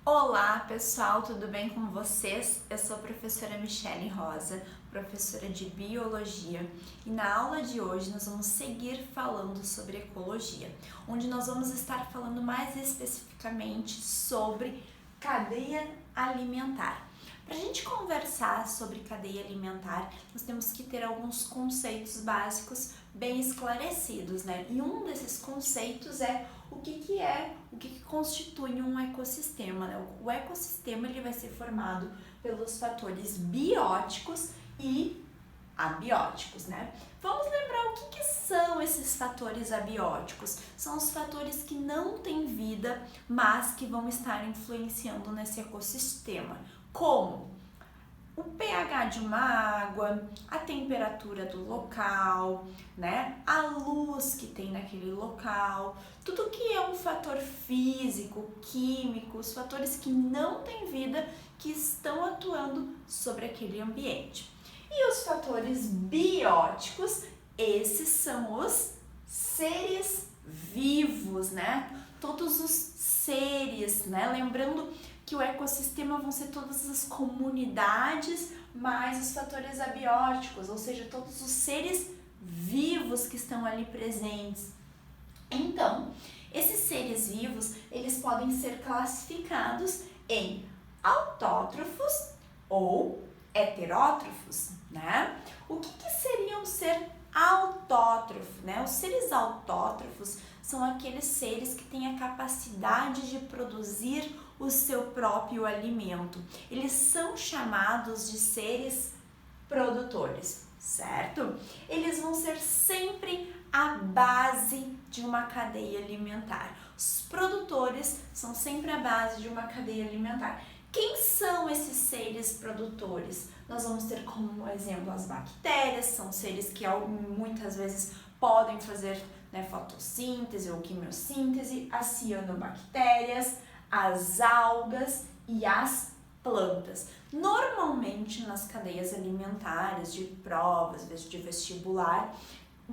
Olá pessoal, tudo bem com vocês? Eu sou a professora Michele Rosa, professora de Biologia, e na aula de hoje nós vamos seguir falando sobre ecologia, onde nós vamos estar falando mais especificamente sobre cadeia alimentar. Para a gente conversar sobre cadeia alimentar, nós temos que ter alguns conceitos básicos bem esclarecidos, né? E um desses conceitos é o que constitui um ecossistema, né? O ecossistema ele vai ser formado pelos fatores bióticos e abióticos, né? Vamos lembrar o que são esses fatores abióticos? São os fatores que não têm vida, mas que vão estar influenciando nesse ecossistema. Como? O pH de uma água, a temperatura do local, né? A luz que tem naquele local, tudo que é um fator físico, químico, os fatores que não têm vida que estão atuando sobre aquele ambiente. E os fatores bióticos, esses são os seres vivos, né? Todos os seres, né? Lembrando que o ecossistema vão ser todas as comunidades, mais os fatores abióticos, ou seja, todos os seres vivos que estão ali presentes. Então, esses seres vivos, eles podem ser classificados em autótrofos ou heterótrofos, né? O que seriam ser autótrofo, né? Os seres autótrofos são aqueles seres que têm a capacidade de produzir o seu próprio alimento. Eles são chamados de seres produtores, certo? Eles vão ser sempre a base de uma cadeia alimentar. Os produtores são sempre a base de uma cadeia alimentar. Quem são esses seres produtores? Nós vamos ter como exemplo as bactérias, são seres que muitas vezes podem fazer, né, fotossíntese ou quimiossíntese, as cianobactérias, as algas e as plantas. Normalmente nas cadeias alimentares de provas, de vestibular,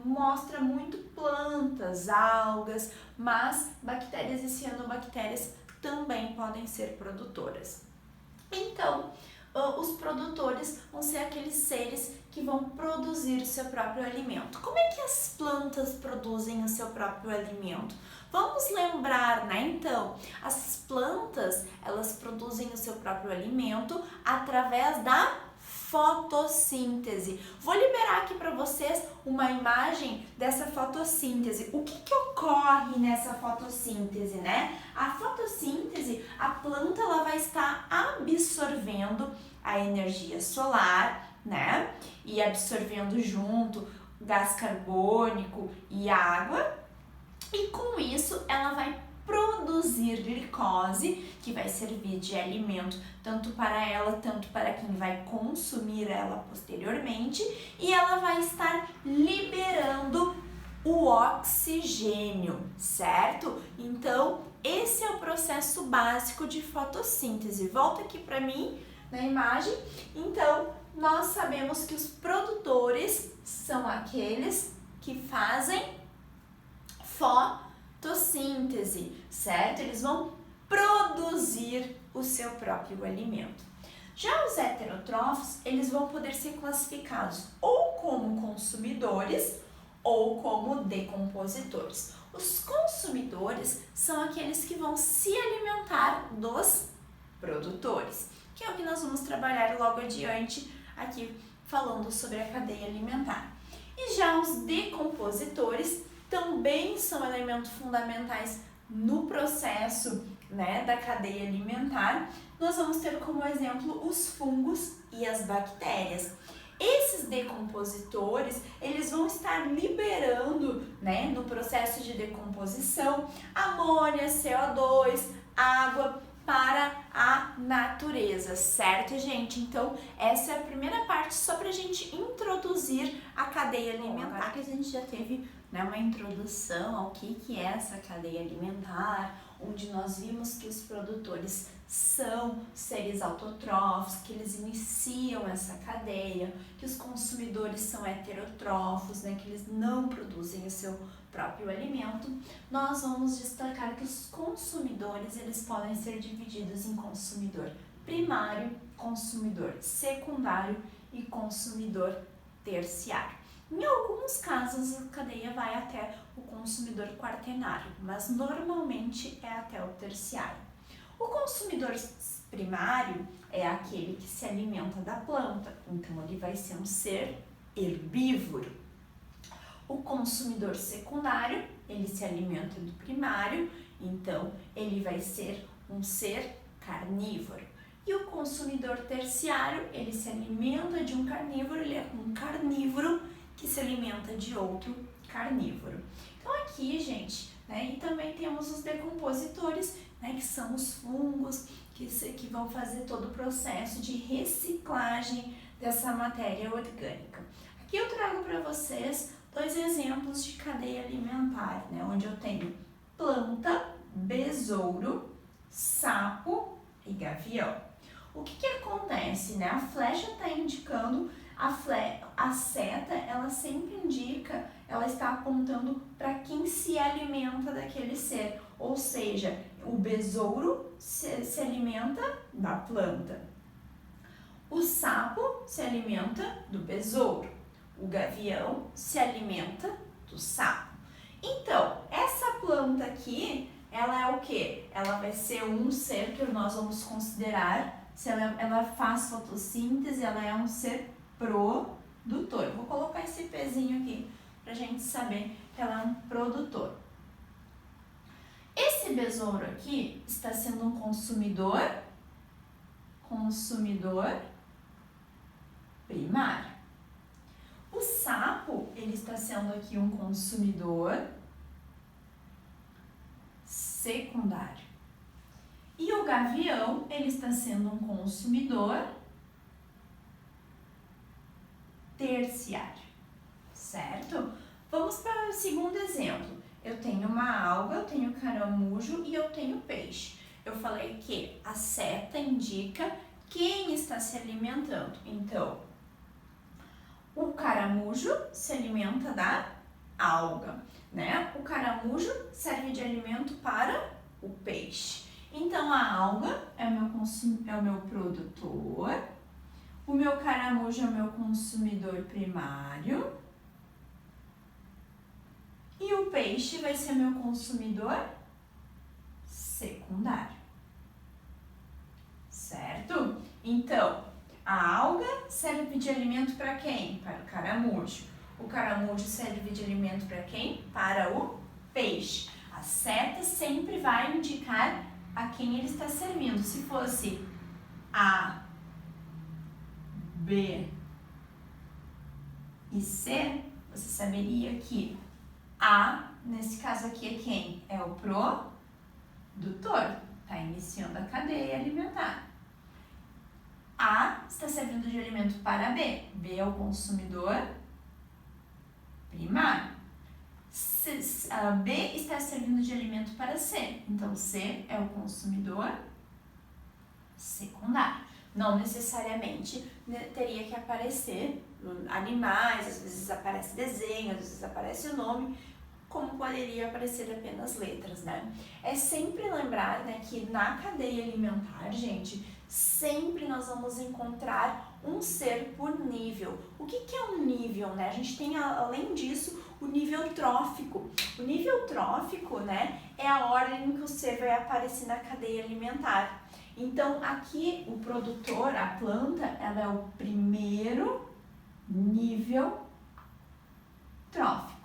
mostra muito plantas, algas, mas bactérias e cianobactérias também podem ser produtoras. Então, os produtores vão ser aqueles seres que vão produzir o seu próprio alimento. Como é que as plantas produzem o seu próprio alimento? Vamos lembrar, né? Então, as plantas, elas produzem o seu próprio alimento através da fotossíntese. Vou liberar aqui para vocês uma imagem dessa fotossíntese. O que ocorre nessa fotossíntese, né? A fotossíntese, a planta ela vai estar absorvendo a energia solar, né? E absorvendo junto gás carbônico e água. E com isso ela vai produzir glicose, que vai servir de alimento tanto para ela, tanto para quem vai consumir ela posteriormente, e ela vai estar liberando o oxigênio, certo? Então, esse é o processo básico de fotossíntese. Volta aqui para mim na imagem. Então, nós sabemos que os produtores são aqueles que fazem fotossíntese, certo? Eles vão produzir o seu próprio alimento. Já os heterotrófos, eles vão poder ser classificados ou como consumidores ou como decompositores. Os consumidores são aqueles que vão se alimentar dos produtores, que é o que nós vamos trabalhar logo adiante aqui falando sobre a cadeia alimentar. E já os decompositores também são elementos fundamentais no processo, né, da cadeia alimentar. Nós vamos ter como exemplo os fungos e as bactérias. Esses decompositores, eles vão estar liberando, né, no processo de decomposição, amônia, CO2, água para a natureza, certo, gente? Então, essa é a primeira parte só para a gente introduzir a cadeia alimentar. Agora que a gente já teve, né, uma introdução ao que é essa cadeia alimentar, onde nós vimos que os produtores são seres autotrófos, que eles iniciam essa cadeia, que os consumidores são heterotrófos, né, que eles não produzem o seu próprio alimento, nós vamos destacar que os consumidores, eles podem ser divididos em consumidor primário, consumidor secundário e consumidor terciário. Em alguns casos, a cadeia vai até o consumidor quaternário, mas normalmente é até o terciário. O consumidor primário é aquele que se alimenta da planta, então ele vai ser um ser herbívoro. O consumidor secundário, ele se alimenta do primário, então ele vai ser um ser carnívoro. E o consumidor terciário, ele se alimenta de um carnívoro, ele é um carnívoro que se alimenta de outro carnívoro. Então aqui, gente, né, e também temos os decompositores, né, que são os fungos, que vão fazer todo o processo de reciclagem dessa matéria orgânica. Aqui eu trago para vocês 2 exemplos de cadeia alimentar, né, onde eu tenho planta, besouro, sapo e gavião. O que acontece, né? A flecha está indicando, a seta, ela sempre indica, ela está apontando para quem se alimenta daquele ser, ou seja, o besouro se alimenta da planta, o sapo se alimenta do besouro, o gavião se alimenta do sapo. Então, essa planta aqui, ela é o quê? Ela vai ser um ser que nós vamos considerar, se ela faz fotossíntese, ela é um ser produtor. Vou colocar esse pezinho aqui pra gente saber que ela é um produtor. Esse besouro aqui está sendo um consumidor primário. O sapo, ele está sendo aqui um consumidor secundário. E o gavião, ele está sendo um consumidor terciário, certo? Vamos para o segundo exemplo. Eu tenho uma alga, eu tenho caramujo e eu tenho peixe. Eu falei que a seta indica quem está se alimentando. Então, o caramujo se alimenta da alga, né? O caramujo serve de alimento para o peixe. Então, a alga é o meu produtor, o meu caramujo é o meu consumidor primário e o peixe vai ser meu consumidor secundário, certo? Então, a alga serve de alimento para quem? Para o caramujo. O caramujo serve de alimento para quem? Para o peixe. A seta sempre vai indicar a quem ele está servindo. Se fosse A, B e C, você saberia que A, nesse caso aqui, é quem? É o produtor, está iniciando a cadeia alimentar. A está servindo de alimento para B, B é o consumidor primário. B está servindo de alimento para C, então C é o consumidor secundário. Não necessariamente teria que aparecer animais, às vezes aparece desenho, às vezes aparece o nome, como poderia aparecer apenas letras, né? É sempre lembrar, né, que na cadeia alimentar, gente, sempre nós vamos encontrar um ser por nível. O que é um nível, né? A gente tem, além disso, o nível trófico. O nível trófico, né, é a ordem em que o ser vai aparecer na cadeia alimentar. Então, aqui o produtor, a planta, ela é o primeiro nível trófico.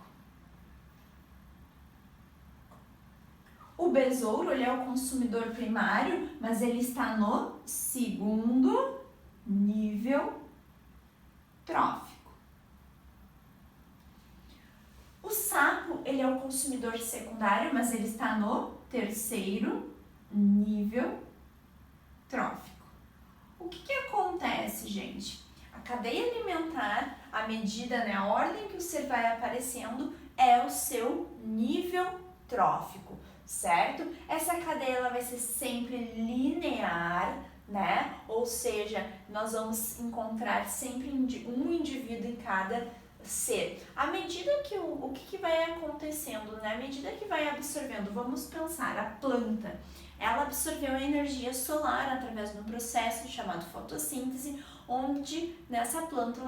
O besouro, ele é o consumidor primário, mas ele está no segundo nível trófico. O sapo, ele é o consumidor secundário, mas ele está no terceiro nível trófico. O que acontece, gente? A cadeia alimentar, à medida, né, a ordem que o ser vai aparecendo, é o seu nível trófico, certo? Essa cadeia ela vai ser sempre linear, né? Ou seja, nós vamos encontrar sempre um indivíduo em cada ser, à medida que o que vai acontecendo, né? À medida que vai absorvendo, vamos pensar, a planta, ela absorveu a energia solar através de um processo chamado fotossíntese, onde nessa planta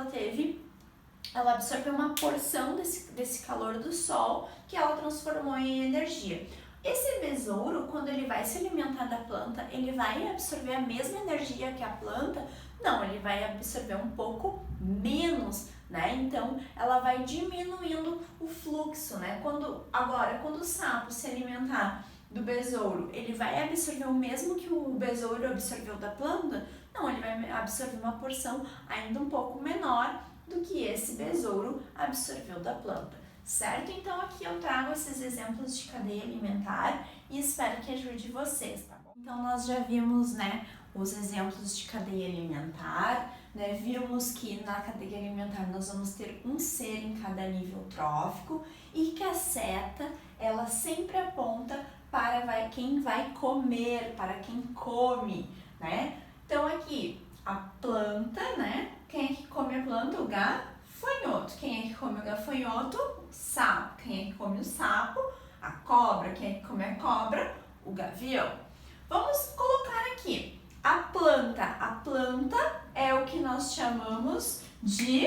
ela absorveu uma porção desse calor do sol que ela transformou em energia. Esse besouro, quando ele vai se alimentar da planta, ele vai absorver a mesma energia que a planta? Não, ele vai absorver um pouco menos, né? Então, ela vai diminuindo o fluxo, né? Quando o sapo se alimentar do besouro, ele vai absorver o mesmo que o besouro absorveu da planta? Não, ele vai absorver uma porção ainda um pouco menor do que esse besouro absorveu da planta, certo? Então aqui eu trago esses exemplos de cadeia alimentar e espero que ajude vocês, tá bom? Então nós já vimos, né, os exemplos de cadeia alimentar, né? Vimos que na cadeia alimentar nós vamos ter um ser em cada nível trófico e que a seta, ela sempre aponta para quem vai comer, para quem come, né? Então aqui, a planta, né? Quem é que come a planta? O gafanhoto. Quem é que come o gafanhoto? O sapo. Quem é que come o sapo? A cobra. Quem é que come a cobra? O gavião. Vamos colocar aqui a planta. A planta é o que nós chamamos de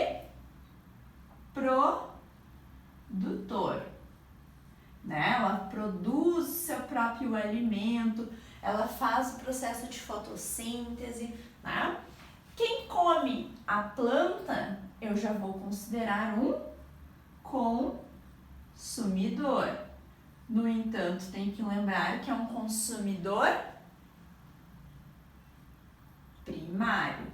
produtor, né? Ela produz o seu próprio alimento, ela faz o processo de fotossíntese, né? Quem come a planta, eu já vou considerar um consumidor. No entanto, tem que lembrar que é um consumidor primário.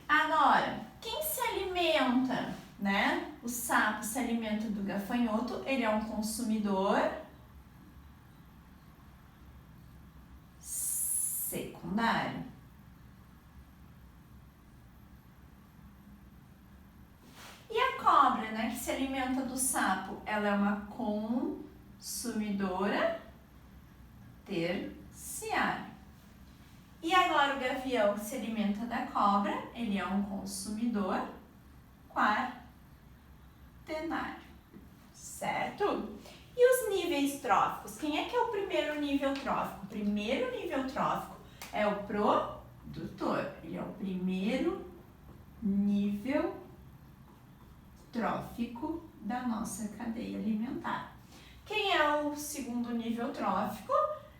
Agora, quem se alimenta, né? O sapo se alimenta do gafanhoto, ele é um consumidor secundário. E a cobra, né, que se alimenta do sapo, ela é uma consumidora terciária. E agora o gavião, que se alimenta da cobra, ele é um consumidor quaternário, certo? E os níveis tróficos? Quem é que é o primeiro nível trófico? O primeiro nível trófico é o produtor. Ele é o primeiro nível trófico da nossa cadeia alimentar. Quem é o segundo nível trófico?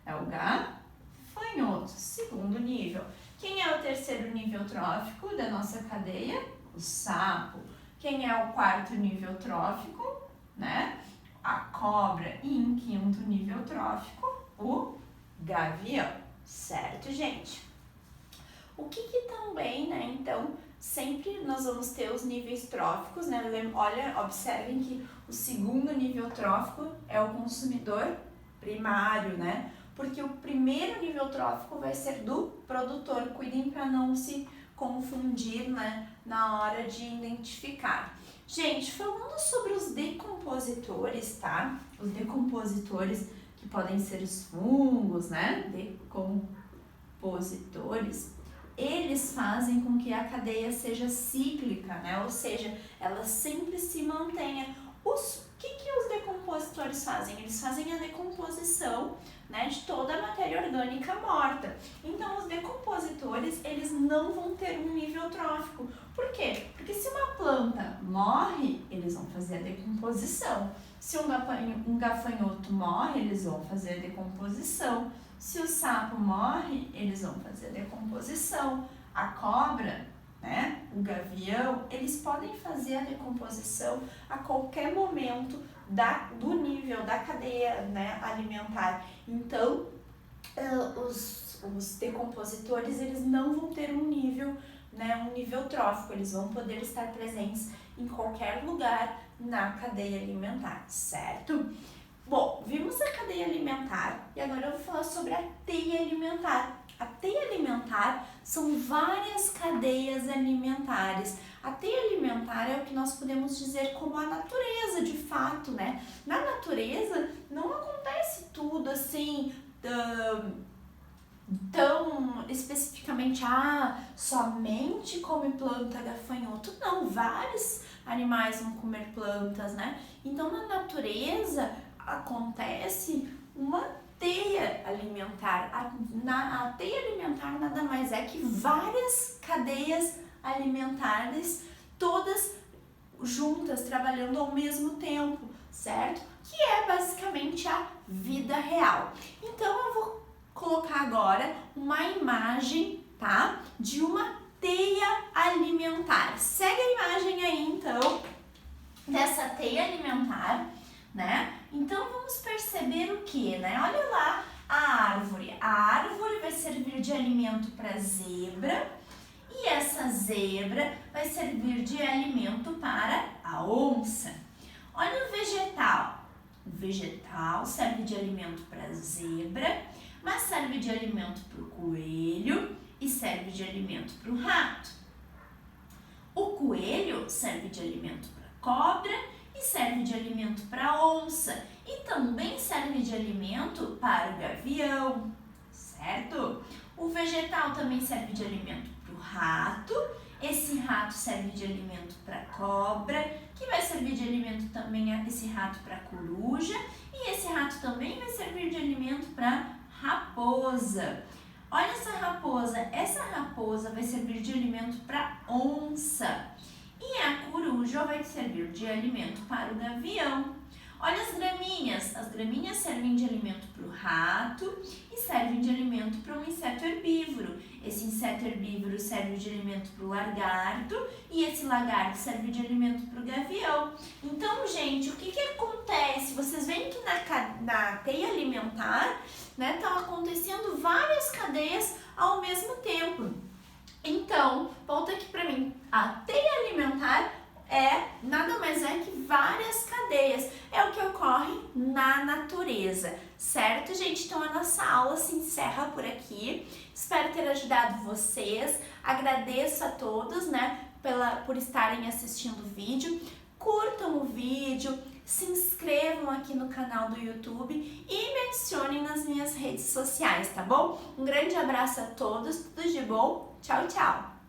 É o gafanhoto. Segundo nível. Quem é o terceiro nível trófico da nossa cadeia? O sapo. Quem é o quarto nível trófico, né? A cobra. E em quinto nível trófico, o gavião. Certo, gente? O que também, né, então, sempre nós vamos ter os níveis tróficos, né? Olha, observem que o segundo nível trófico é o consumidor primário, né? Porque o primeiro nível trófico vai ser do produtor. Cuidem para não se confundir, né, na hora de identificar. Gente, falando sobre os decompositores, tá? Os decompositores que podem ser os fungos, né? Decompositores, eles fazem com que a cadeia seja cíclica, né? Ou seja, ela sempre se mantenha. O que os decompositores fazem? Eles fazem a decomposição, né, de toda a matéria orgânica morta. Então, os decompositores, eles não vão ter um nível trófico. Por quê? Porque se uma planta morre, eles vão fazer a decomposição. Se um gafanhoto morre, eles vão fazer a decomposição. Se o sapo morre, eles vão fazer a decomposição. A cobra, né, o gavião, eles podem fazer a decomposição a qualquer momento do nível da cadeia, né, alimentar. Então, os decompositores, eles não vão ter um nível, né, um nível trófico, eles vão poder estar presentes em qualquer lugar na cadeia alimentar, certo? Bom, vimos a cadeia alimentar e agora eu vou falar sobre a teia alimentar. A teia alimentar são várias cadeias alimentares. A teia alimentar é o que nós podemos dizer como a natureza, de fato, né? Na natureza não acontece tudo assim tão especificamente basicamente, somente come planta gafanhoto. Não, vários animais vão comer plantas, né? Então, na natureza acontece uma teia alimentar. A teia alimentar nada mais é que várias cadeias alimentares, todas juntas, trabalhando ao mesmo tempo, certo? Que é basicamente a vida real. Então, eu vou colocar agora uma imagem, tá? De uma teia alimentar. Segue a imagem aí, então, dessa teia alimentar, né? Então, vamos perceber o que, né? Olha lá a árvore. A árvore vai servir de alimento para a zebra e essa zebra vai servir de alimento para a onça. Olha o vegetal. O vegetal serve de alimento para a zebra, mas serve de alimento para o coelho e serve de alimento para o rato. O coelho serve de alimento para a cobra e serve de alimento para a onça e também serve de alimento para o gavião, certo? O vegetal também serve de alimento para o rato, esse rato serve de alimento para a cobra, que vai servir de alimento também esse rato para a coruja e esse rato também vai servir de alimento para a raposa. Olha essa raposa vai servir de alimento para a onça e a coruja vai servir de alimento para o gavião. Olha as gramíneas servem de alimento para o rato e servem de alimento para um inseto herbívoro. Esse inseto herbívoro serve de alimento para o lagarto e esse lagarto serve de alimento para o gavião. Então, gente, o que acontece? Vocês veem que na teia alimentar, né, estão acontecendo várias cadeias ao mesmo tempo. Então, volta aqui para mim. A teia alimentar nada mais é que várias cadeias. É o que ocorre na natureza, certo, gente? Então, a nossa aula se encerra por aqui. Espero ter ajudado vocês. Agradeço a todos, né, por estarem assistindo o vídeo. Curtam o vídeo, se inscrevam aqui no canal do YouTube e me adicionem nas minhas redes sociais, tá bom? Um grande abraço a todos, tudo de bom. Tchau, tchau!